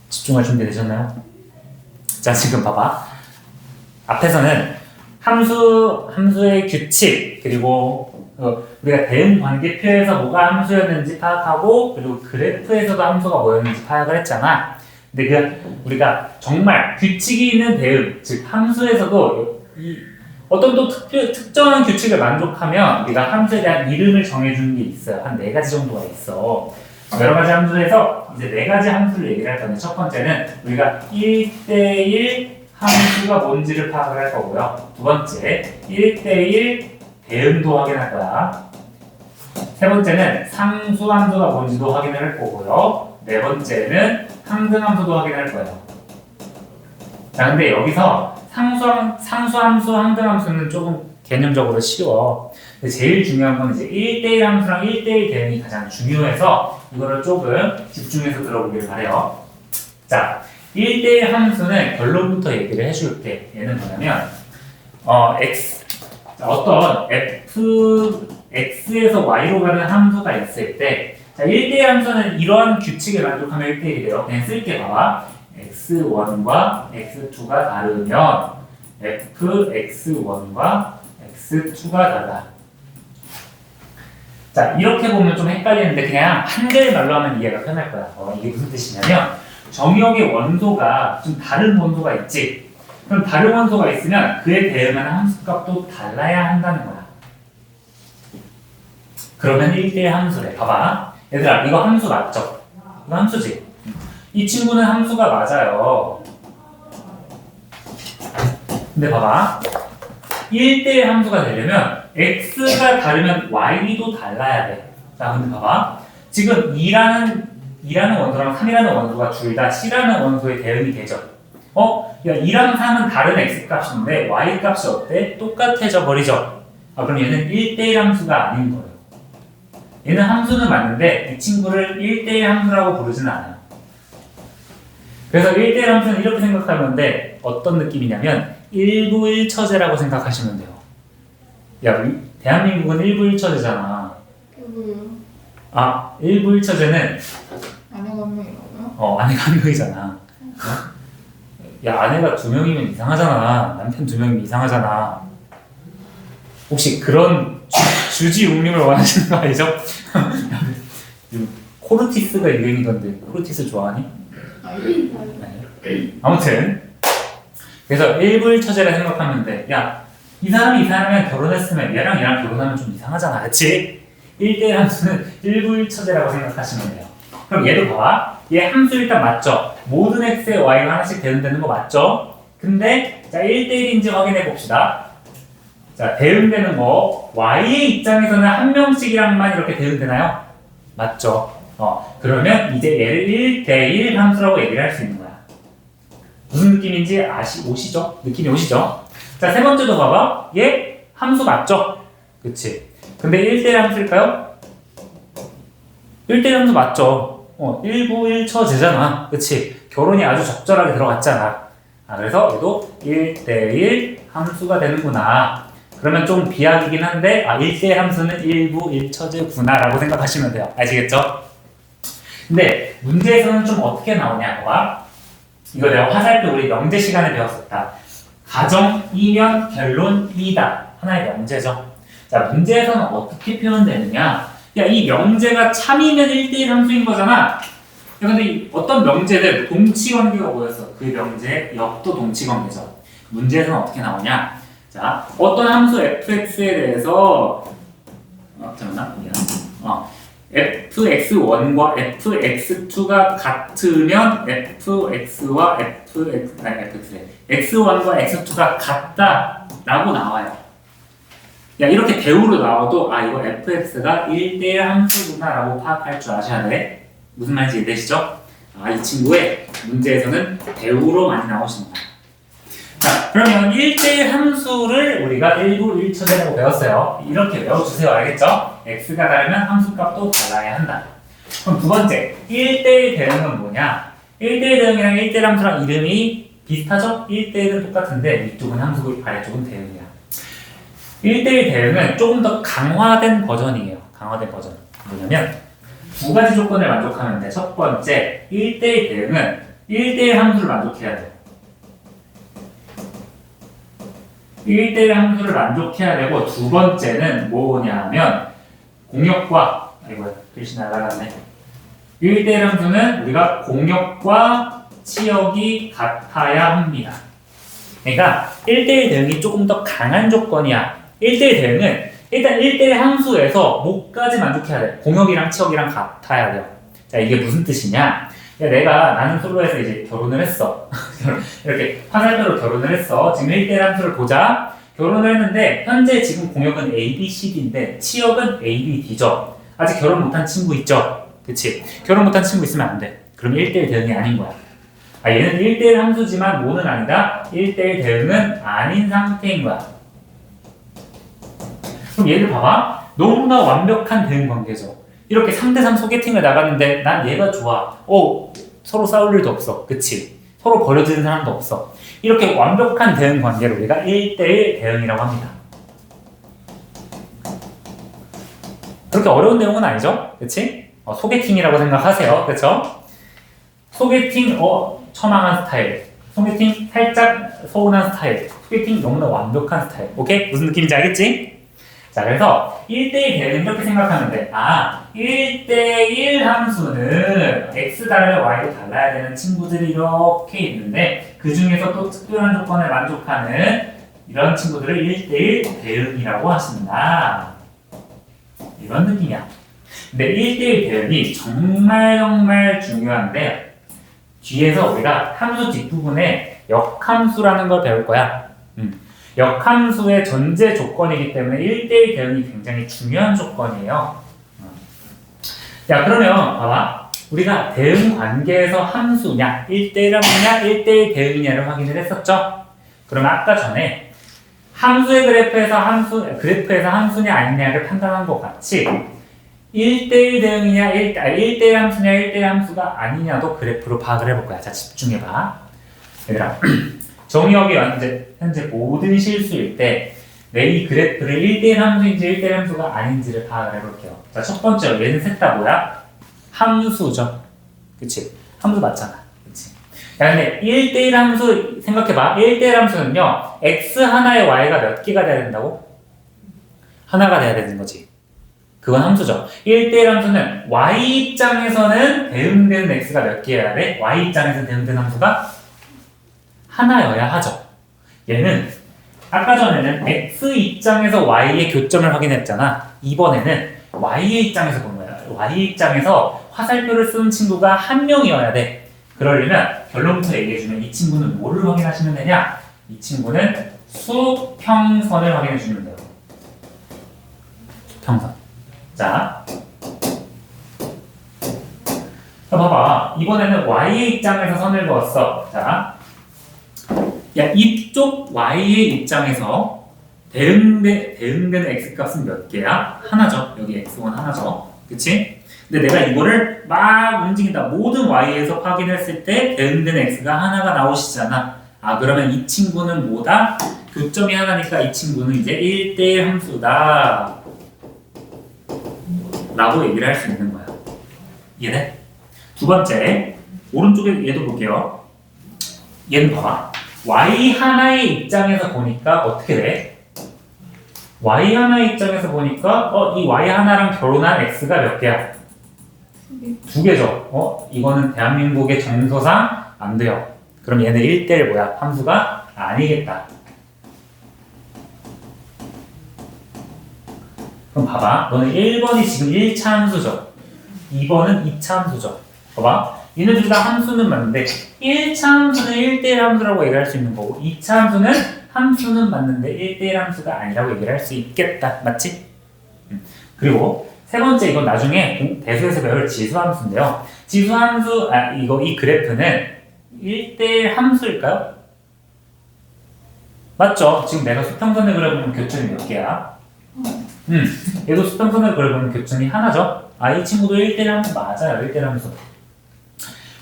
집중할 준비 되셨나요? 자, 지금 봐봐. 앞에서는 함수의 규칙, 그리고 우리가 대응 관계표에서 뭐가 함수였는지 파악하고, 그리고 그래프에서도 함수가 뭐였는지 파악을 했잖아. 근데 우리가 정말 규칙이 있는 대응, 즉 함수에서도 어떤 또 특정한 규칙을 만족하면 우리가 함수에 대한 이름을 정해주는 게 있어요. 한 4가지 정도가 있어. 여러 가지 함수에서 이제 4가지 함수를 얘기를 할 건데, 첫 번째는 우리가 1대1 함수가 뭔지를 파악을 할 거고요. 두 번째, 1대1 대응도 확인할 거야. 세 번째는 상수함수가 뭔지도 확인을 할 거고요. 네 번째는 항등함수도 확인할 거예요. 자, 근데 여기서 상수함수, 항등함수는 조금 개념적으로 쉬워. 근데 제일 중요한 건 이제 1대1 함수랑 1대1 대응이 가장 중요해서 이거를 조금 집중해서 들어보길 바래요. 자, 1대1 함수는 결론부터 얘기를 해줄게. 얘는 뭐냐면 어떤 x에서 y로 가는 함수가 있을 때, 자, 1대1 함수는 이러한 규칙을 만족하면 1대1이 돼요. 그냥 쓸게 봐봐. x1과 x2가 다르면 fx1과 x2가 다르다. 자, 이렇게 보면 좀 헷갈리는데 그냥 한글말로 하면 이해가 편할 거야. 이게 무슨 뜻이냐면 정의역의 원소가 좀 다른 원소가 있지. 그럼 다른 원소가 있으면 그에 대응하는 함수값도 달라야 한다는 거야. 그러면 1대1 함수래. 봐봐. 얘들아, 이거 함수 맞죠? 이거 함수지? 이 친구는 함수가 맞아요. 근데 봐봐. 1대1 함수가 되려면 x가 다르면 y도 달라야 돼. 자, 근데 봐봐. 지금 2라는 원소랑 3이라는 원소가 둘 다 c라는 원소의 대응이 되죠. 야, 2랑 3은 다른 x값인데 y값이 어때? 똑같아져 버리죠. 그럼 얘는 1대1 함수가 아닌 거예요. 얘는 함수는 맞는데 이 친구를 1대1 함수라고 부르지는 않아요. 그래서 1대1 함수는 이렇게 생각하면 돼. 어떤 느낌이냐면 1부 1처제라고 생각하시면 돼요. 야, 대한민국은 1부 1처제잖아. 1부 1처제는 아내가 한 명이라고요? 아내가 한 명이잖아. 야, 아내가 2명이면 이상하잖아. 남편 2명이면 이상하잖아. 혹시 그런 주지웅림을 원하시는 거 아니죠? 코르티스가 유행이던데 코르티스 좋아하니? 아무튼 그래서 1부 1처제라 생각하면 돼. 야, 이 사람이랑 결혼했으면 얘랑 결혼하면 좀 이상하잖아. 그치? 1대1 함수는 1부 1처제라고 생각하시면 돼요. 그럼 얘도 봐봐. 얘 함수 일단 맞죠? 모든 x에 y가 하나씩 대응되는 거 맞죠? 근데 자, 1대1인지 확인해 봅시다. 자, 대응되는 거 y의 입장에서는 한 명씩이랑만 이렇게 대응되나요? 맞죠? 그러면 이제 얘를 1대1 함수라고 얘기를 할 수 있는 거야. 무슨 느낌인지 오시죠? 느낌이 오시죠? 자, 세 번째도 봐봐. 얘 함수 맞죠? 그치? 근데 1대1 함수일까요? 1대1 함수 맞죠? 1부 1처제잖아. 그치? 결혼이 아주 적절하게 들어갔잖아. 그래서 얘도 1대1 함수가 되는구나. 그러면 좀 비약이긴 한데 1대1 함수는 1부 1처제구나 라고 생각하시면 돼요. 아시겠죠? 근데 문제에서는 좀 어떻게 나오냐, 봐봐. 이거 내가 화살표 우리 명제 시간에 배웠었다. 가정 2면 결론 2다. 하나의 명제죠. 자, 문제에서는 어떻게 표현되느냐? 야, 이 명제가 참이면 1대1 함수인 거잖아. 야, 근데 어떤 명제들 동치관계가 뭐였어? 그 명제의 역도 동치관계죠. 문제에서는 어떻게 나오냐? 자, 어떤 함수 fx에 대해서 fx1과 fx2가 같으면 x1과 x2가 같다라고 나와요. 야, 이렇게 배우로 나와도 이거 fx가 1대1 함수구나라고 파악할 줄 아셔야 돼. 무슨 말인지 이해되시죠? 이 친구의 문제에서는 배우로 많이 나오시는 거야. 자, 그러면 1대1 함수를 우리가 1부 1처제라고 배웠어요. 이렇게 외워주세요. 알겠죠? x가 다르면 함수값도 달라야 한다. 그럼 두 번째, 1대1 대응은 뭐냐? 1대1 대응이랑 1대1 함수랑 이름이 비슷하죠? 1대1은 똑같은데 이쪽은 함수고 아래쪽은 대응이야. 1대1 대응은 조금 더 강화된 버전이에요. 강화된 버전. 뭐냐면 두 가지 조건을 만족하는데 첫 번째 1대1 대응은 1대1 함수를 만족해야 돼요. 1대1 함수를 만족해야 되고 두 번째는 뭐냐면 공역과 아이고 글씨 날아갔네. 1대1 함수는 우리가 공역과 치역이 같아야 합니다. 그러니까 1대1 대응이 조금 더 강한 조건이야. 1대1 대응은 일단 1대1 함수에서 뭐까지 만족해야 돼? 공역이랑 치역이랑 같아야 돼요. 자, 이게 무슨 뜻이냐? 나는 솔로에서 이제 결혼을 했어. 이렇게 화살표로 결혼을 했어. 지금 1대1 함수를 보자. 결혼을 했는데 현재 지금 공역은 A, B, C, D인데 치역은 A, B, D죠. 아직 결혼 못한 친구 있죠? 그치? 결혼 못한 친구 있으면 안 돼. 그럼 1대1 대응이 아닌 거야. 얘는 1대1 함수지만 뭐는 아니다. 1대1 대응은 아닌 상태인 거야. 그럼 얘를 봐봐. 너무나 완벽한 대응 관계죠. 이렇게 3대3 소개팅을 나갔는데 난 얘가 좋아. 서로 싸울 일도 없어. 그치? 서로 버려지는 사람도 없어. 이렇게 완벽한 대응 관계를 우리가 1대1 대응이라고 합니다. 그렇게 어려운 내용은 아니죠? 그치? 소개팅이라고 생각하세요. 그쵸? 소개팅, 처망한 스타일. 소개팅, 살짝 서운한 스타일. 소개팅, 너무나 완벽한 스타일. 오케이? 무슨 느낌인지 알겠지? 자, 그래서 1대1 대응은 이렇게 생각하면 돼. 1대1 함수는 x 다르면 y도 달라야 되는 친구들이 이렇게 있는데 그 중에서 또 특별한 조건을 만족하는 이런 친구들을 1대1 대응이라고 하신다. 이런 느낌이야. 근데 1대1 대응이 정말 중요한데 뒤에서 우리가 함수 뒷부분에 역함수라는 걸 배울 거야. 역함수의 전제 조건이기 때문에 1대1 대응이 굉장히 중요한 조건이에요. 자, 그러면 봐봐. 우리가 대응 관계에서 함수냐, 1대1 함수냐, 1대1 대응이냐를 확인을 했었죠? 그러면 아까 전에 함수의 그래프에서 함수냐 아니냐를 판단한 것 같이 1대1 대응이냐, 1대1 함수냐, 1대1 함수가 아니냐도 그래프로 파악을 해볼 거야. 자, 집중해봐. 얘들아. 정의역이 현재 모든 실수일 때 내 이 그래프를 1대1 함수인지 1대1 함수가 아닌지를 파악을 해볼게요. 자, 첫 번째로 얘는 셋 다 뭐야? 함수죠. 그치? 함수 맞잖아. 그치? 야, 근데 1대1 함수 생각해봐. 1대1 함수는요, x 하나에 y가 몇 개가 돼야 된다고? 하나가 돼야 되는 거지. 그건 함수죠. 1대1 함수는 y 입장에서는 대응되는 x가 몇 개여야 돼? y 입장에서 대응되는 함수가 하나여야 하죠. 얘는 아까 전에는 x 입장에서 y의 교점을 확인했잖아. 이번에는 y의 입장에서 본 거야. y 입장에서 화살표를 쓰는 친구가 한 명이어야 돼. 그러려면 결론부터 얘기해주면 이 친구는 뭐를 확인하시면 되냐? 이 친구는 수평선을 확인해주면 돼요. 수평선. 자, 봐봐. 이번에는 y의 입장에서 선을 그었어. 자, 이쪽 y의 입장에서 대응되는 x값은 몇 개야? 하나죠. 여기 x1 하나죠. 그치? 근데 내가 이거를 막 움직인다. 모든 y에서 확인했을 때 대응되는 x가 하나가 나오시잖아. 그러면 이 친구는 뭐다? 교점이 하나니까 이 친구는 이제 1대1 함수다 라고 얘기를 할 수 있는 거야. 이해돼? 두 번째, 오른쪽에 얘도 볼게요. 얘는 봐봐. y 하나의 입장에서 보니까 어떻게 돼? y 하나의 입장에서 보니까 이 y 하나랑 결혼한 x가 몇 개야? 두 개죠. 이거는 대한민국의 정서상 안 돼요. 그럼 얘는 1대1 뭐야? 함수가 아니겠다. 그럼 봐봐. 너는 1번이 지금 1차 함수죠. 2번은 2차 함수죠. 봐봐. 얘네 둘 다 함수는 맞는데 1차 함수는 1대1 함수라고 얘기할 수 있는 거고 2차 함수는 맞는데 1대1 함수가 아니라고 얘기를 할 수 있겠다. 맞지? 그리고 세 번째, 이건 나중에 대수에서 배울 지수함수인데요. 지수함수, 이 그래프는 1대1 함수일까요? 맞죠? 지금 내가 수평선을 그려보면 교점이 몇 개야? 얘도 수평선을 그려보면 교점이 하나죠? 이 친구도 1대1 함수 맞아요. 1대1 함수.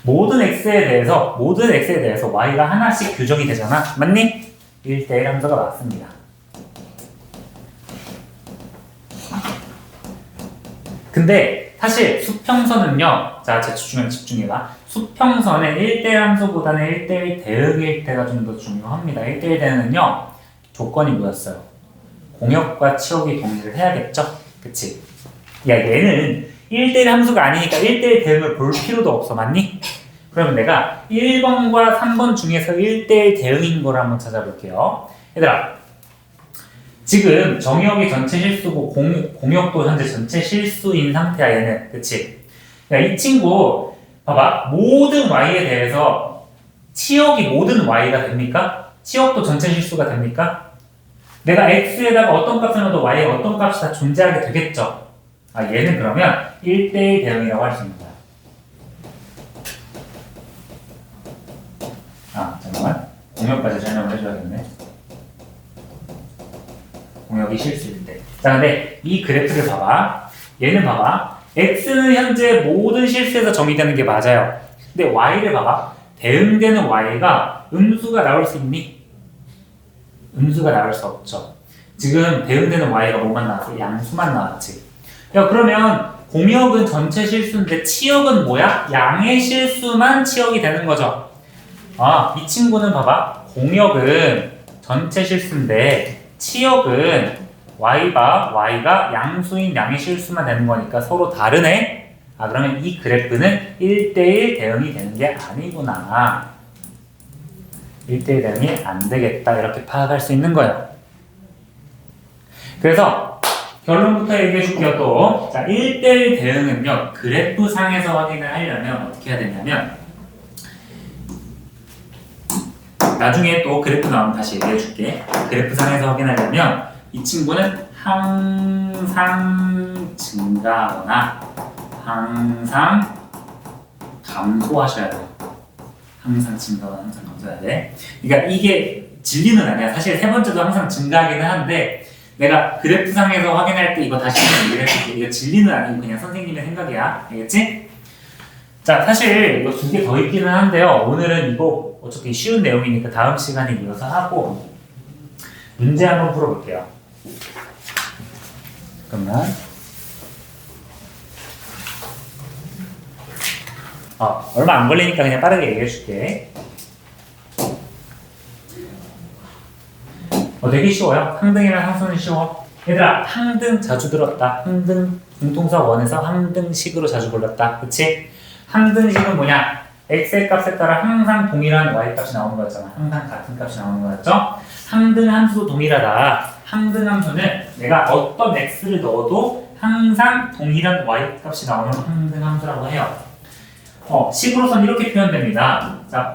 모든 x에 대해서 y가 하나씩 규정이 되잖아. 맞니? 1대1 함수가 맞습니다. 근데 사실 수평선은요, 자, 제 집중해봐. 수평선의 1대1 함수보다는 1대1 대응일 때가 좀 더 중요합니다. 1대1 대응은요, 조건이 뭐였어요? 공역과 치역이 동일을 해야겠죠? 그치? 야, 얘는 1대1 함수가 아니니까 1대1 대응을 볼 필요도 없어, 맞니? 그러면 내가 1번과 3번 중에서 1대1 대응인 걸 한번 찾아볼게요. 얘들아, 지금 정의역이 전체 실수고 공역도 현재 전체 실수인 상태야, 얘는. 그치? 야, 이 친구 봐봐. 모든 y에 대해서 치역이 모든 y가 됩니까? 치역도 전체 실수가 됩니까? 내가 x에다가 어떤 값을 넣어도 y에 어떤 값이 다 존재하게 되겠죠? 아, 얘는 그러면 1대1 대응이라고 할 수 있는 거야. 아, 잠깐만. 공역까지 설명을 해줘야겠네. 공역이 실수일 때. 자, 근데 이 그래프를 봐봐. 얘는 봐봐. x는 현재 모든 실수에서 정의되는 게 맞아요. 근데 y를 봐봐. 대응되는 y가 음수가 나올 수 있니? 음수가 나올 수 없죠. 지금 대응되는 y가 뭐만 나왔어? 양수만 나왔지. 야, 그러면 공역은 전체 실수인데 치역은 뭐야? 양의 실수만 치역이 되는 거죠. 아, 이 친구는 봐봐. 공역은 전체 실수인데 치역은 y가 양수인 양의 실수만 되는 거니까 서로 다르네? 아, 그러면 이 그래프는 1대1 대응이 되는 게 아니구나. 1대1 대응이 안 되겠다. 이렇게 파악할 수 있는 거예요. 그래서 결론부터 얘기해 줄게요, 또. 자, 1대1 대응은요, 그래프상에서 확인을 하려면 어떻게 해야 되냐면, 나중에 또 그래프 나오면 다시 얘기해 줄게. 그래프상에서 확인하려면, 이 친구는 항상 증가하거나 항상 감소하셔야 돼요. 항상 증가하거나 항상 감소해야 돼. 그러니까 이게 진리는 아니야. 사실 세 번째도 항상 증가하기는 하는데 내가 그래프상에서 확인할 때 이거 다시 한번 얘기를 해줄게. 이거 진리는 아니고 그냥 선생님의 생각이야. 알겠지? 자, 사실 이거 두 개 더 있기는 한데요. 오늘은 이거 어차피 쉬운 내용이니까 다음 시간에 이어서 하고 문제 한번 풀어볼게요. 잠깐만. 얼마 안 걸리니까 그냥 빠르게 얘기해 줄게. 되게 쉬워요. 항등이랑 항수는 쉬워. 얘들아, 항등 자주 들었다. 항등 공통사 원에서 항등식으로 자주 불렀다. 그치? 항등식은 뭐냐? x의 값에 따라 항상 동일한 y 값이 나오는 거였잖아. 항상 같은 값이 나오는 거였죠? 항등 함수도 동일하다. 항등 함수는 내가 어떤 x를 넣어도 항상 동일한 y 값이 나오는 항등 함수라고 해요. 식으로선 이렇게 표현됩니다. 자,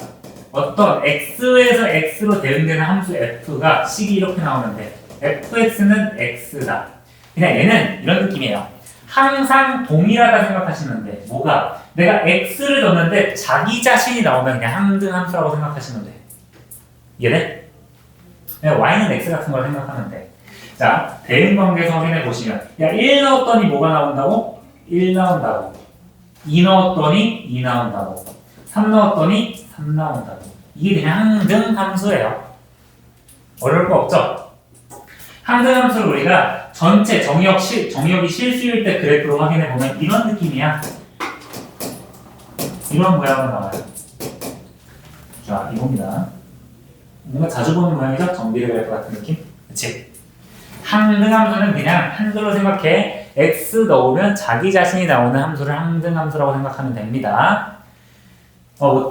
어떤 x에서 x로 대응되는 함수 f가 식이 이렇게 나오는데 fx는 x다. 그냥 얘는 이런 느낌이에요. 항상 동일하다 생각하시면 돼. 뭐가? 내가 x를 넣었는데 자기 자신이 나오면 그냥 항등 함수라고 생각하시면 돼. 이해돼? 그냥 y는 x 같은 걸 생각하면 돼. 자, 대응 관계에서 확인해 보시면 야, 1 넣었더니 뭐가 나온다고? 1 나온다고. 2 넣었더니 2 나온다고. 3 넣었더니 3 나온다고. 이게 그냥 항등 함수예요. 어려울 거 없죠? 항등 함수를 우리가 전체 정의역이 실수일 때 그래프로 확인해 보면 이런 느낌이야. 이런 모양으로 나와요. 자, 이겁니다. 뭔가 자주 보는 모양이죠? 정비례 그래프 같은 느낌? 그치? 항등 함수는 그냥 한글로 생각해. x 넣으면 자기 자신이 나오는 함수를 항등 함수라고 생각하면 됩니다.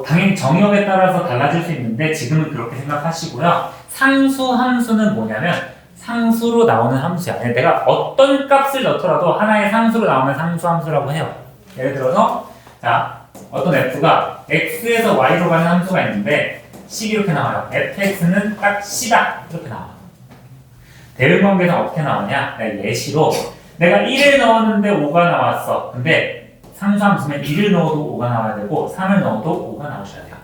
당연히 정의역에 따라서 달라질 수 있는데 지금은 그렇게 생각하시고요. 상수 함수는 뭐냐면 상수로 나오는 함수야. 내가 어떤 값을 넣더라도 하나의 상수로 나오는 상수 함수라고 해요. 예를 들어서 자, 어떤 f가 x에서 y로 가는 함수가 있는데 식이 이렇게 나와요. fx는 딱 c다. 이렇게 나와. 대응 관계는 어떻게 나오냐? 예시로 내가 1을 넣었는데 5가 나왔어. 근데 상수함수면 1을 넣어도 5가 나와야 되고 3을 넣어도 5가 나오셔야 돼요.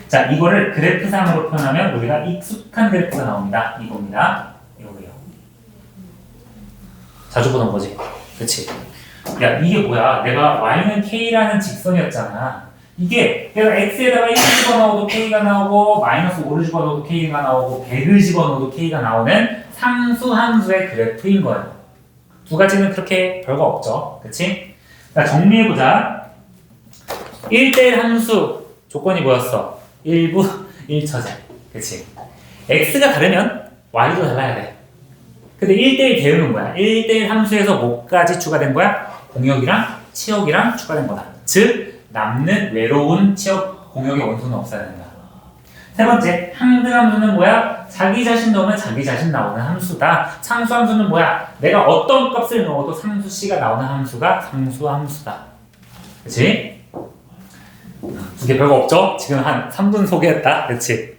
자, 이거를 그래프상으로 표현하면 우리가 익숙한 그래프가 나옵니다. 이겁니다. 이거예요. 자주 보던 거지. 그치? 야, 이게 뭐야? 내가 y는 k라는 직선이었잖아. 이게 내가 x에다가 1을 집어넣어도 k가 나오고 마이너스 5를 집어넣어도 k가 나오고 100을 집어넣어도 k가 나오는 상수함수의 그래프인 거예요. 두 가지는 그렇게 별거 없죠. 그치? 자, 정리해보자. 1대1 함수 조건이 뭐였어? 1부 1처제. 그치? x가 다르면 y도 달라야 돼. 근데 1대1 대응은 뭐야? 1대1 함수에서 뭐까지 추가된 거야? 공역이랑 치역이랑 추가된 거다. 즉 남는 외로운 치역 공역의 원소는 없어야 된다. 세 번째, 항등함수는 뭐야? 자기 자신 넣으면 자기 자신 나오는 함수다. 상수함수는 뭐야? 내가 어떤 값을 넣어도 상수씨가 나오는 함수가 상수함수다. 그치? 두 개 별거 없죠? 지금 한 3분 소개했다. 그치?